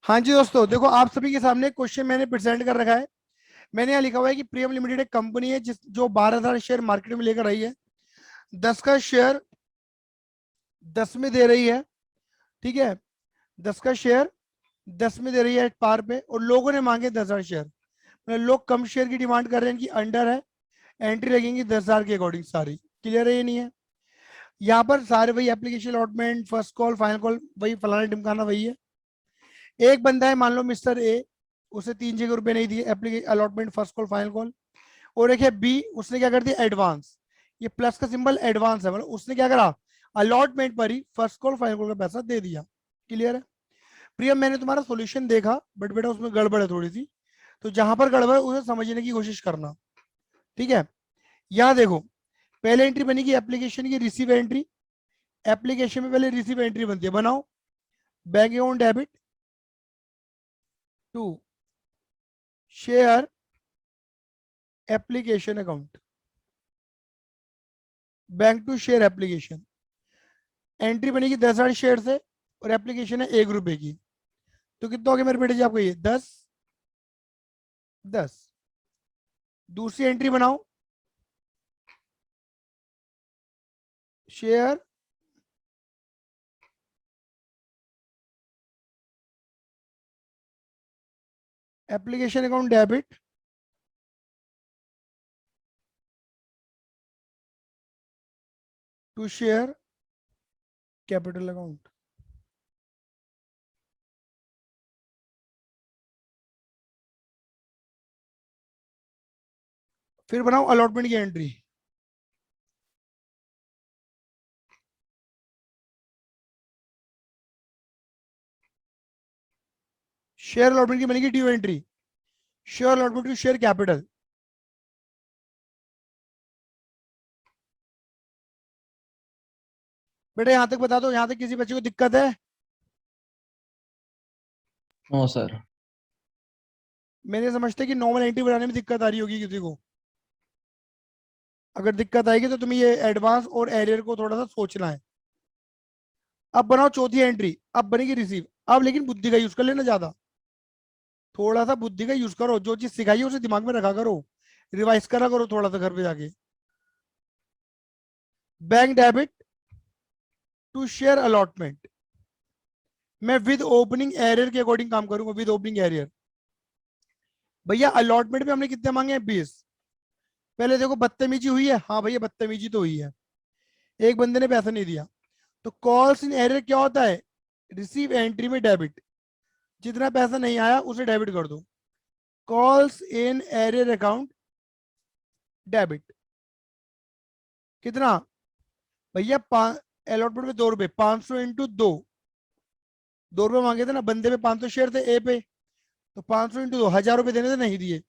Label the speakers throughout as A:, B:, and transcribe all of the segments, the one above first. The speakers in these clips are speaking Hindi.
A: हाँ जी दोस्तों, देखो आप सभी के सामने क्वेश्चन मैंने प्रेजेंट कर रखा है। मैंने यहाँ लिखा हुआ है कि प्रियम लिमिटेड एक कंपनी है जिस जो 12,000 शेयर मार्केट में लेकर आई है। 10 का शेयर 10 में दे रही है। ठीक है, 10 का शेयर 10 में दे रही है पार पे, और लोगों ने मांगे 10,000 शेयर। मतलब लोग कम शेयर की डिमांड कर रहे हैं कि अंडर है, एंट्री लगेंगी 10,000 के अकॉर्डिंग सारी। क्लियर है ये नहीं है? यहाँ पर सारे वही application allotment first call final call वही फलाना ढिमकाना वही है। एक बंदा है मान लो मिस्टर ए, उसे 3 रुपए नहीं दिए application allotment first call final call. और एक है बी, उसने क्या कर दिया एडवांस। ये प्लस का सिंबल एडवांस है, मतलब उसने क्या करा अलॉटमेंट पर ही फर्स्ट कॉल फाइनल कॉल का पैसा दे दिया। क्लियर है? प्रियम मैंने तुम्हारा सॉल्यूशन देखा बट बेटा उसमें गड़बड़ है थोड़ी सी, तो जहां पर गड़बड़ है उसे समझने की कोशिश करना। ठीक है, यहाँ देखो पहले एंट्री बनेगी एप्लीकेशन की रिसीव एंट्री। एप्लीकेशन में पहले रिसीव एंट्री बनती है, बनाओ। Bank account debit to share application account, bank to share application. Entry बनेगी 10,000 शेयर से, और एप्लीकेशन है 1 रुपए की। तो कितना हो गया मेरे बेटे जी आपको ये 10 10। दूसरी एंट्री बनाओ, share application account debit to share capital account. फिर बनाओ अलॉटमेंट की एंट्री। शेयर अलॉटमेंट की बनेगी due entry, share allotment to share capital. बेटा यहां तक बता दो, यहां तक किसी बच्चे को दिक्कत है?
B: No sir.
A: मैंने समझते कि नॉर्मल एंट्री बनाने में दिक्कत आ रही होगी किसी को। अगर दिक्कत आएगी तो तुम्हें ये एडवांस और एरियर को थोड़ा सा सोचना है। अब बनाओ चौथी एंट्री, अब बनेगी रिसीव। अब लेकिन बुद्धि का यूज कर लेना ज्यादा, थोड़ा सा बुद्धि का यूज करो। जो चीज सिखाई है उसे दिमाग में रखा करो, रिवाइज करा करो थोड़ा सा घर पे जाके। Bank debit to share allotment. मैं विद ओपनिंग एरियर के अकॉर्डिंग काम करूंगा, विद ओपनिंग एरियर। भैया अलॉटमेंट में हमने कितने मांगे हैं 20। पहले देखो बदतमीजी हुई है, हाँ भैया बदतमीजी तो हुई है, एक बंदे ने पैसा नहीं दिया। तो कॉल्स इन एरियर क्या होता है, रिसीव एंट्री में डेबिट। जितना पैसा नहीं आया उसे डेबिट कर दो। Calls in arrear account debit कितना भैया, अलॉटमेंट में 2 रुपए, 500 इंटू 2। 2 रुपए मांगे थे ना, बंदे पे 500 शेयर थे ए पे, तो 500 इंटू 2 1,000 रुपए देने थे, नहीं दिए।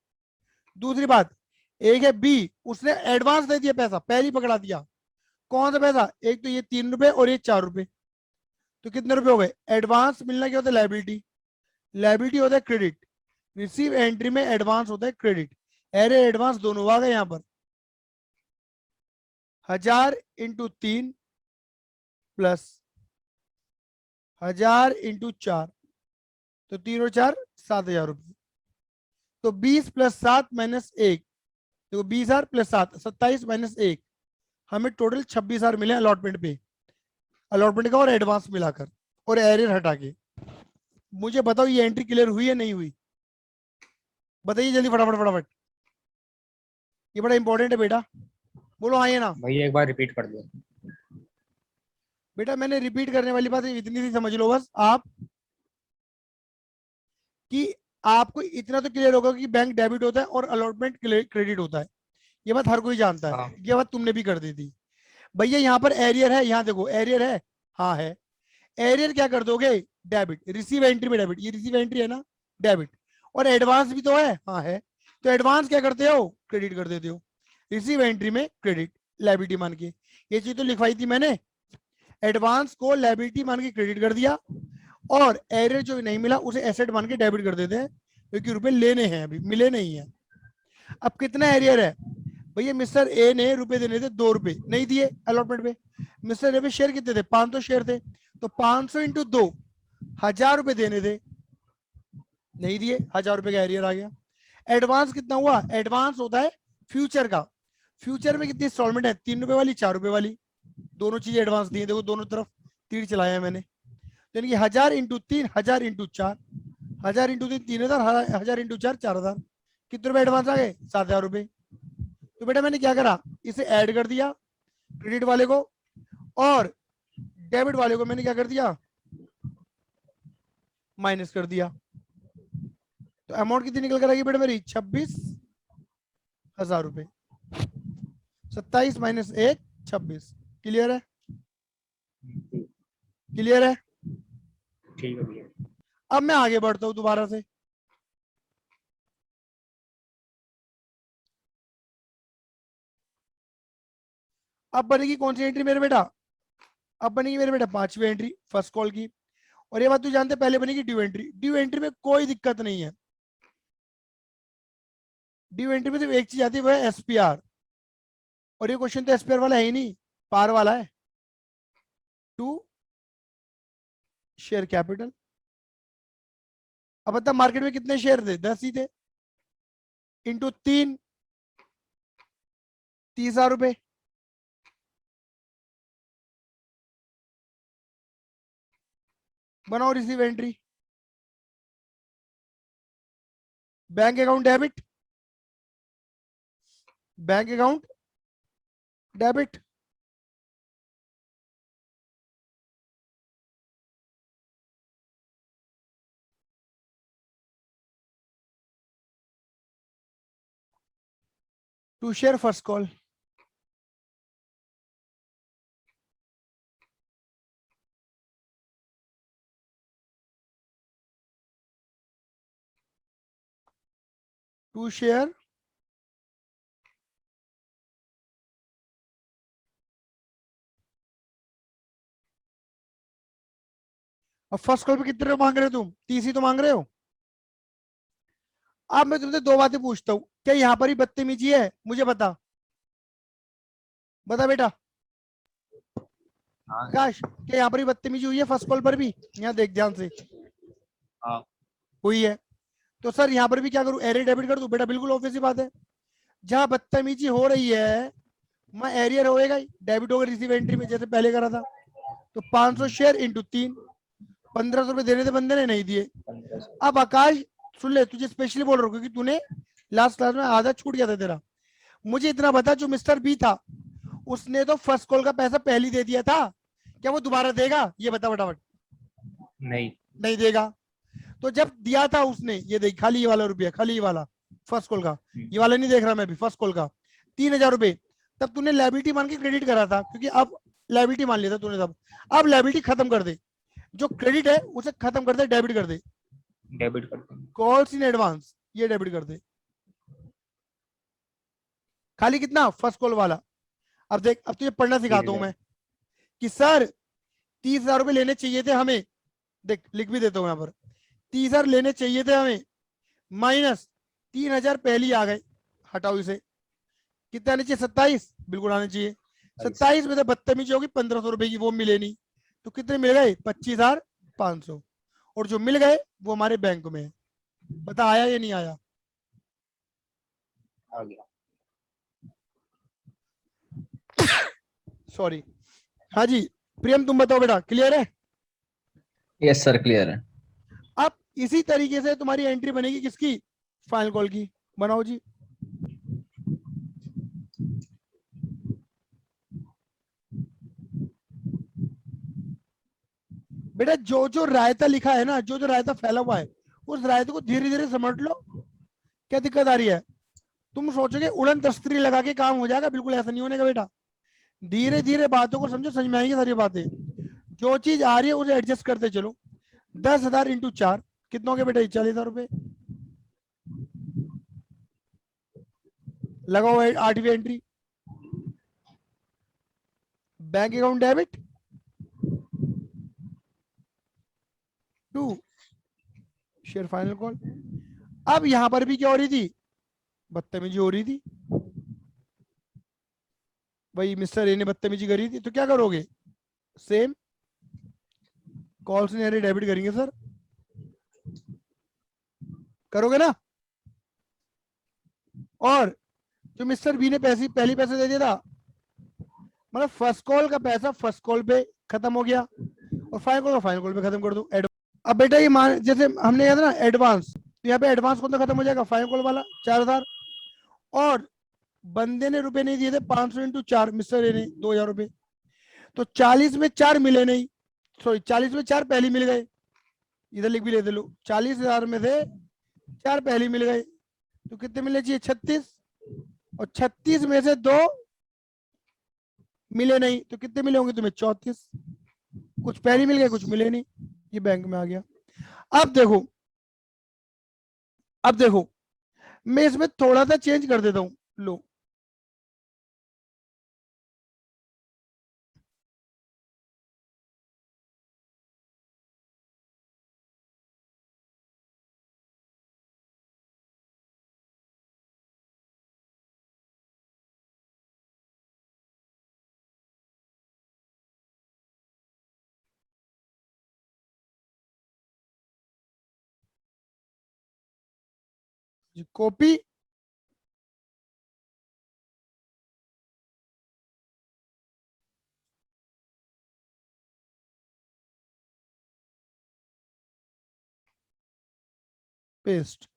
A: दूसरी बात, एक है बी, उसने एडवांस दे दिया पैसा, पहले पकड़ा दिया। कौन सा पैसा, एक तो ये 3 रुपए और ये 4 रुपए। तो कितने रुपए हो गए? एडवांस मिलना क्या होता है, लाइबिलिटी। लाइबिलिटी होता है क्रेडिट, रिसीव एंट्री में एडवांस होता है क्रेडिट। एरे एडवांस दोनों आ गए यहाँ पर। 1,000 इंटू 3 प्लस 1,000 इंटू 4, तो 3 और 4 7,000 रुपये। तो 20 + 7 - 1, देखो 20,000 + 7 27 - 1, हमें टोटल 26,000 मिले अलॉटमेंट पे, अलॉटमेंट का और एडवांस मिलाकर और एरियर हटा के। मुझे बताओ ये एंट्री क्लियर हुई या नहीं हुई? बताइए जल्दी फटाफट फटाफट, ये बड़ा इंपॉर्टेंट है बेटा। बोलो हाँ या ना।
B: भैया एक बार रिपीट कर दो।
A: बेटा मैंने रिपीट करने वाली बात इतनी सी समझ लो बस आप, कि आपको इतना तो क्लियर होगा कि बैंक डेबिट होता है और अलॉटमेंट क्रेडिट होता है। ये बात हर कोई जानता है,
B: हाँ।
A: ये बात तुमने भी कर दी थी। भैया यहाँ पर एरियर है, यहाँ देखो एरियर है, हाँ है। एरियर क्या कर दोगे, डेबिट। रिसीव एंट्री में डेबिट, ये रिसीव एंट्री है ना, डेबिट। और एडवांस भी तो है, हाँ है। तो एडवांस क्या करते हो, क्रेडिट कर देते हो। रिसीव एंट्री में क्रेडिट, लाइबिलिटी मान के। ये चीज तो लिखवाई थी मैंने, एडवांस को लाइबिलिटी मान के क्रेडिट कर दिया, और एरियर जो नहीं मिला उसे एसेट मान के डेबिट कर देते हैं, क्योंकि रुपए लेने हैं अभी मिले नहीं है। अब कितना एरियर है भैया, मिस्टर ए ने रुपए देने थे 2 रुपए, नहीं दिए अलॉटमेंट पे। मिस्टर ए पे शेयर कितने थे, 500 शेयर थे, तो 500 इंटू 2 1,000 रुपए देने थे। नहीं दिए, 1000 रुपए का एरियर आ गया। एडवांस कितना हुआ? एडवांस होता है फ्यूचर का। फ्यूचर में कितनी इंस्टॉलमेंट है? 3 रुपए वाली, 4 रुपए वाली, दोनों चीजें एडवांस दी है। देखो दोनों तरफ तीर चलाया है मैंने। यानी कि 1000 × 3, 1000 × 4, 1000 × 3 3000, 1000 × 4 4000। कितने रुपए एडवांस आ गए? 7000 रुपए। तो बेटा मैंने क्या करा, इसे ऐड कर दिया क्रेडिट वाले को, और डेबिट वाले को मैंने क्या कर दिया? माइनस कर दिया। तो अमाउंट कितनी निकल कर आएगी बेटा मेरी? 26,000 रुपए। 27 - 1 26। क्लियर है? क्लियर है?
B: ठीक है भैया।
A: अब मैं आगे बढ़ता हूं दोबारा से। अब बनेगी कौन सी एंट्री मेरे बेटा? अब बनेगी मेरे बेटा 5वीं एंट्री फर्स्ट कॉल की। और ये बात तू जानते पहले बनेगी ड्यू एंट्री। ड्यू एंट्री में कोई दिक्कत नहीं है। ड्यू एंट्री में सिर्फ एक चीज आती है, वो है एसपीआर। और ये क्वेश्चन तो एसपीआर वाला है ही नहीं, पार वाला है। To share capital. अब बता मार्केट में कितने शेयर थे? 10 ही थे। इंटू 3, 30,000 रुपए। बनाओ receive entry. Bank account debit, bank account debit. To share first call. To share अब फर्स्ट कॉल पे कितने रुपए मांग रहे हो तुम? 30 ही तो मांग रहे हो। अब मैं तुमसे दो बातें पूछता हूँ, क्या यहाँ पर ही बदतमीजी है? मुझे बता, बता बेटा
B: हाँ
A: आकाश, क्या यहाँ पर ही बदतमीजी हुई है फर्स्ट कॉल पर भी? यहाँ देख ध्यान से।
B: हाँ।
A: हुई है। तो सर यहाँ पर भी क्या करूँ? एरियर डेबिट कर दूं? बेटा बिल्कुल ऑब्वियस सी बात है, जहां बदतमीजी हो रही है मैं एरियर होएगा ही, डेबिट होगा रिसीव एंट्री में जैसे पहले करा था। तो 500 शेयर इंटू 3, 1500 रुपए देने थे बंदे ने, नहीं दिए।
B: 1500।
A: अब आकाश सुन ले, तुझे स्पेशली बोल रहा हूँ क्योंकि तूने लास्ट क्लास में आधा छूट गया था तेरा। मुझे इतना बता, जो मिस्टर बी था उसने तो फर्स्ट कॉल का पैसा पहले ही दे दिया था, क्या वो दोबारा देगा? ये बता फटाफट।
B: नहीं।
A: नहीं देगा। तो जब दिया था उसने, ये देख खाली ये वाला रुपया, खाली ये वाला फर्स्ट कॉल का, ये वाला नहीं देख रहा मैं भी, फर्स्ट कॉल का 3000 रुपए, तब तूने लाइबिलिटी मान के क्रेडिट करा था, क्योंकि अब लाइबिलिटी मान लिया था तूने तब। अब लाइबिलिटी खत्म कर दे, जो क्रेडिट है उसे खत्म कर दे, डेबिट कर दे।
B: डेबिट करते हैं।
A: कॉल्स इन एडवांस ये डेबिट कर दे। खाली कितना? फर्स्ट कॉल वाला। अब देख, अब तुझे पढ़ना सिखाता हूं
B: 30,000।
A: मैं कि सर 30,000 रुपए लेने चाहिए थे हमें। देख लिख भी देता हूं यहाँ पर, 30,000 लेने चाहिए थे हमें, माइनस 3,000 पहले ही आ गए। हटाओ इसे। कितना आने चाहिए? 27 बिल्कुल आने चाहिए। 27 में से बदतमीजी होगी 1500 रुपए की, वो मिले नहीं। तो कितने मिल गए? 25,500। और जो मिल गए वो हमारे बैंक में है। बता आया या नहीं आया?
B: आ गया।
A: सॉरी। हाँ जी प्रियम तुम बताओ बेटा, क्लियर है?
B: यस सर, क्लियर है।
A: अब इसी तरीके से तुम्हारी एंट्री बनेगी किसकी? फाइनल कॉल की। बनाओ जी। बेटा जो जो रायता लिखा है ना, जो जो रायता फैला हुआ है, उस रायते को धीरे धीरे समझ लो। क्या दिक्कत आ रही है? तुम सोचोगे उड़न तस्तरी लगा के काम हो जाएगा, बिल्कुल ऐसा नहीं होने का बेटा। धीरे धीरे बातों को समझो, समझ में आएंगी सारी बातें। जो चीज आ रही है उसे एडजस्ट करते चलो। 10,000 इंटू 4 कितना हो गया बेटा? 40,000 रुपए। लगाओ 8वीं entry. Bank account debit to share final call. अब यहां पर भी क्या हो रही थी? बदतमीजी हो रही थी। भाई मिस्टर ए ने बदतमीजी करी थी, तो क्या करोगे? सेम कॉल से डेबिट करेंगे सर। करोगे ना? और जो मिस्टर बी ने पहली पैसे दे दिया था, मतलब फर्स्ट कॉल का पैसा फर्स्ट कॉल पे खत्म हो गया, और फाइनल कॉल का फाइनल कॉल पे खत्म कर दो। अब बेटा ये मान, जैसे हमने कहा था ना एडवांस, तो यहाँ पे एडवांस कौन सा खत्म हो जाएगा? फाइनल कॉल वाला 4,000। और बंदे ने रुपए नहीं दिए थे, 500 इंटू 4, मिस्टर ए ने 2,000 रुपए, तो 40 में 4 मिले नहीं, सॉरी 40 में 4 पहले मिल गए, इधर लिख भी लेते लो, 40,000 में से 4 पहले मिल गए, तो कितने मिलने चाहिए? 36, और 36 में से 2 मिले नहीं, तो कितने मिले होंगे तुम्हें? 34। कुछ पहले मिल गए, कुछ मिले नहीं, ये बैंक में आ गया। अब देखो, अब देखो, मैं इसमें थोड़ा सा चेंज कर देता हूं, लो, कॉपी, पेस्ट।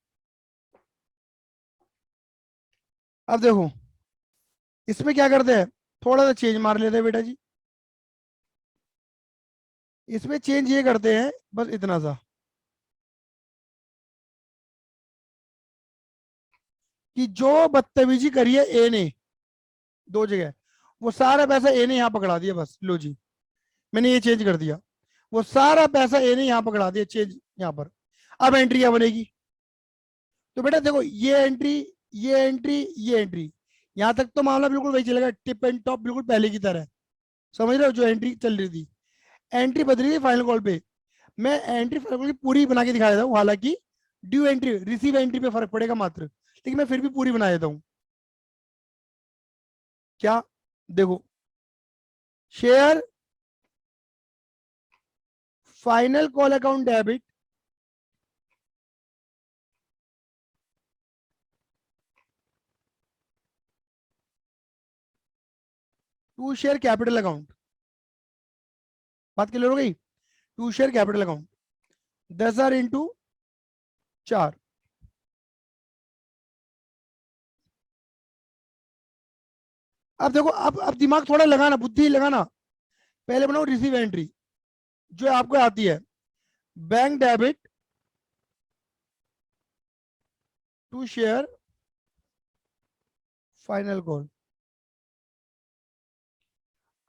A: अब देखो, इसमें क्या करते हैं, थोड़ा सा चेंज मार लेते हैं बेटा जी। इसमें चेंज ये करते हैं, बस इतना सा, कि जो बदतमीजी करी है ए ने 2 जगह, वो सारा पैसा ए ने यहाँ पकड़ा दिया, बस लो जी, मैंने ये चेंज कर दिया, वो सारा पैसा ए ने यहाँ पकड़ा दिया, चेंज यहाँ पर। अब एंट्री क्या बनेगी? तो बेटा देखो, ये एंट्री, ये एंट्री, ये एंट्री, यहां तक तो मामला बिल्कुल वही चलेगा, टिप एंड टॉप बिल्कुल पहले की तरह, समझ रहे हो? जो एंट्री चल रही थी, एंट्री बदली थी फाइनल कॉल पे, मैं एंट्री फाइनल कॉल की पूरी बना के दिखा देता हूँ, हालांकि ड्यू एंट्री रिसीव एंट्री पे फर्क पड़ेगा मात्र, लेकिन मैं फिर भी पूरी बना देता हूँ। क्या? देखो, share final call account debit to share capital account, बात क्लियर हो गई? To share capital account 10,000 into 4। अब देखो, अब दिमाग थोड़ा लगाना, बुद्धि लगाना, पहले बनाओ रिसीव एंट्री जो आपको आती है, bank debit to share final call.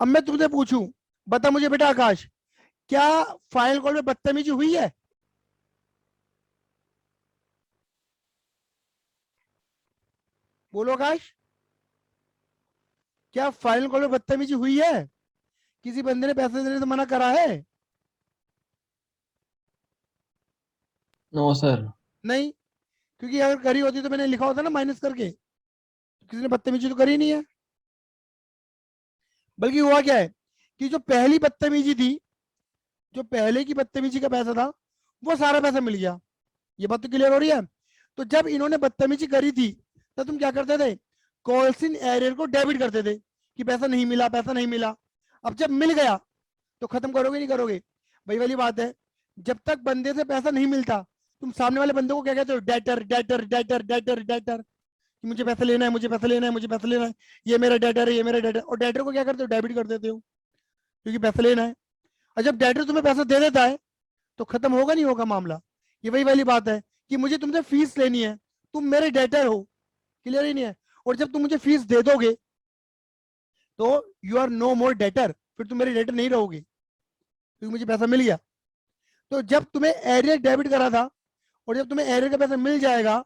A: अब मैं तुमसे पूछूं, बता मुझे बेटा आकाश, क्या फाइनल कॉल में बदतमीजी हुई है? बोलो आकाश, क्या फाइनल कॉल में बदतमीजी हुई है? किसी बंदे ने पैसे देने से मना करा है?
B: No sir.
A: नहीं, क्योंकि अगर करी होती तो मैंने लिखा होता ना माइनस करके, किसी ने बदतमीजी तो करी नहीं है। बल्कि हुआ क्या है, कि जो पहली बदतमीजी थी, जो पहले की बदतमीजी का पैसा था, वो सारा पैसा मिल गया। ये बात तो क्लियर हो रही है? तो जब इन्होंने बदतमीजी करी थी, तो तुम क्या करते थे? कॉल्स इन एरियर को डेबिट करते थे, कि पैसा नहीं मिला, पैसा नहीं मिला। अब जब मिल गया, तो खत्म करोगे नहीं करोगे? वही वाली बात है, जब तक बंदे से पैसा नहीं मिलता, तुम सामने वाले बंदे को क्या कहते हो? Debtor, debtor, debtor, debtor, debtor, कि मुझे पैसा लेना है, मुझे पैसा लेना है, मुझे पैसा लेना है, ये मेरा डेटर है, ये मेरा डेटर। और डेटर को क्या करते हो? डेबिट कर देते हो, क्योंकि पैसा लेना है। और जब डेटर तुम्हें पैसा दे देता है, तो खत्म होगा नहीं होगा मामला? ये वही वाली बात है, कि मुझे तुमसे फीस लेनी है, तुम मेरे डेटर हो, क्लियर ही नहीं है? और जब तुम मुझे फीस दे दोगे, तो you are no more debtor, फिर तुम मेरे डेटर नहीं रहोगे, क्योंकि मुझे पैसा मिल गया। तो जब तुम्हें एरियर डेबिट करा था, और जब तुम्हें एरियर का पैसा मिल जाएगा,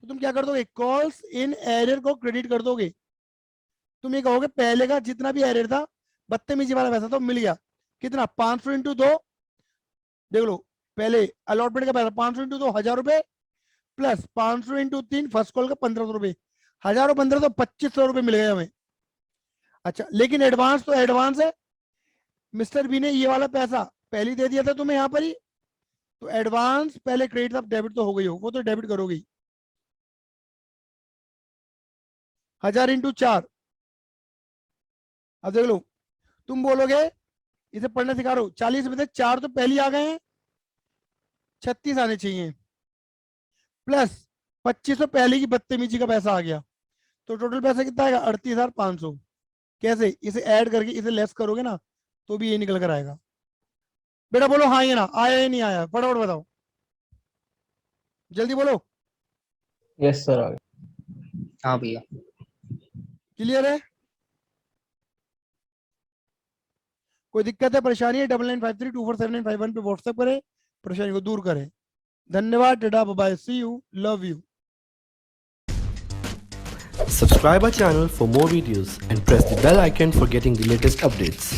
A: तो तुम क्या कर दोगे? कॉल्स इन एरियर को क्रेडिट कर दोगे। तुम ये कहोगे पहले का जितना भी एरियर था, बदतमीजी वाला पैसा तो मिल गया। कितना? 500 इंटू 2, देख लो, पहले अलॉटमेंट का पैसा 500 इंटू 2 1,000 रुपए, प्लस 500 इंटू 3 फर्स्ट कॉल का 1,500 रुपए, 1,000 15 तो 2,500 रुपए मिल गए हमें। अच्छा, लेकिन एडवांस तो एडवांस है, मिस्टर बी ने ये वाला पैसा पहले दे दिया था तुम्हें यहाँ पर ही, तो एडवांस पहले क्रेडिट अब डेबिट तो हो गई हो, वो तो डेबिट करोगे 1000 इंटू 4। अब देख लो, तुम बोलोगे, इसे पढ़ना सिखा रहा हूं, 40 में से 4 तो पहले आ गए हैं, 36 आने चाहिए, प्लस 2500 पहले की बदतमीजी का पैसा आ गया, तो टोटल पैसा कितना आएगा 38,500। कैसे, इसे ऐड करके इसे लेस करोगे ना तो भी ये निकल कर आएगा। बेटा बोलो हाँ या ना, आया या नहीं आया, फटाफट बताओ, जल्दी बोलो।
B: Yes sir.
C: हाँ भैया।
A: क्लियर है? कोई दिक्कत है, परेशानी है, 9953247951 पे व्हाट्सएप करें, परेशानी को दूर करें। धन्यवाद, tata bye bye, see you, love you.
D: Subscribe our channel for more videos and press the bell icon for getting the latest updates.